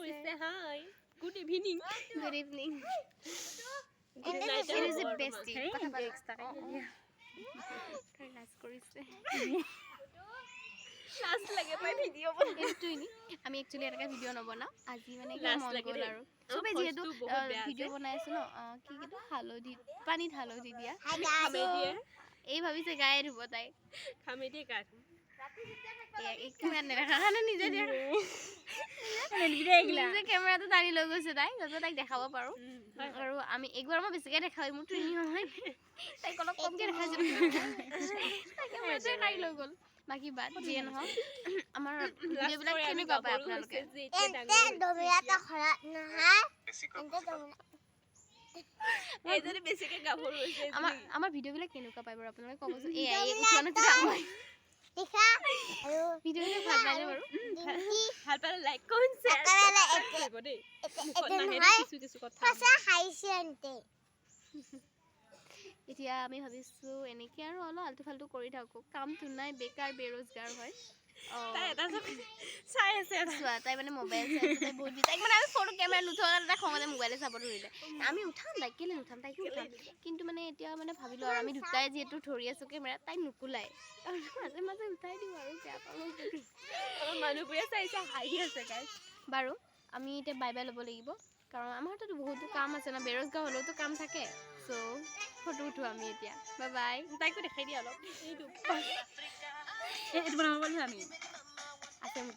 কৰিছে hi good evening good evening good night It is a bestie. কথা পাতি তাই লাজ কৰিছে লাজ লাগে পাই ভিডিঅ' এইটোই নি আমি একচুয়ালি এটা ভিডিও নবনাও আজি মানে কি লাজ মন লাগে গল দেই। আৰু সবে ভইচটো যেহেতু বহুত বেয়া ভিডিও যে। বনাই আছো ন কি কিন্তু হালধি পানীত হালধি দিয়া খামে দিয়ে এই ভাবিছে গায়ে ধুব তাই খামে দিয়ে গা ধুম একটু মান নেদেখা কাৰণে নিজে দিয়া নিজে কেমেৰাটো টানি লৈ গৈছে তাই যাতে তাইক দেখাব পাৰো আৰু আমি একবাৰ মই বেছিকৈ দেখাই মোৰ ট্ৰেইনিং নহয় তাইক অলপ কমকৈ দেখাইছিলোঁ তাই কেমেৰাটোৱে কাঢ়ি লৈ গ'ল বাকী বাদ যিয়ে নহওক আমাৰ ভিডিঅ'বিলাক কেনেকুৱা পায় আপোনালোকে এইজনী বেছিকে গাভৰু হৈছে আমাৰ ভিডিঅ'বিলাক কেনেকুৱা পায় বাৰু আপোনালোকে ক'বচোন এই উঠোৱানটো ডাঙৰ ভিডিঅ'বিলাক ভাল পাইনে বাৰু ভাল পালে লাইক কমেণ্ট শ্বেয়াৰ কৰিব দেই কিছু কিছু কথা এতিয়া আমি ভাবিছোঁ এনেকৈ আৰু অলপ আল্টু ফাল্টু কৰি থাকোঁ কামটো নাই বেকাৰ বেৰোজগাৰ হয় তাই এটা চাই আছে চোৱা তাই মানে মোবাইল চাই আছে তাই বহুত তাইক মানে আমি ফটো কেমেৰা নুঠোৱা কাৰণে তাই খঙতে মোবাইলে চাব ধৰিলে আমি উঠাম তাইক কেলৈ নুঠাম তাইকো উঠাম কিন্তু মানে এতিয়া মানে ভাবিলোঁ আৰু আমি দুটাই যিহেতু ধৰি আছোঁ কেমেৰা তাইক নুকুলাই মাজে মাজে উঠাই দিওঁ আৰু বেয়া পাব মানুহবোৰে চাইছে হাঁহি আছে গাইছ বাৰু আমি এতিয়া বাই বাই ল'ব লাগিব কাৰণ আমাৰ হাততো বহুতো কাম আছে ন বেৰোজগাৰ হ'লেওতো কাম থাকে চ' ফটো উঠোঁ আমি এতিয়া বাই বাই তাইকো দেখাই দিয়া অলপ এইটো বনাব পাৰোঁ আমি আছে মোৰ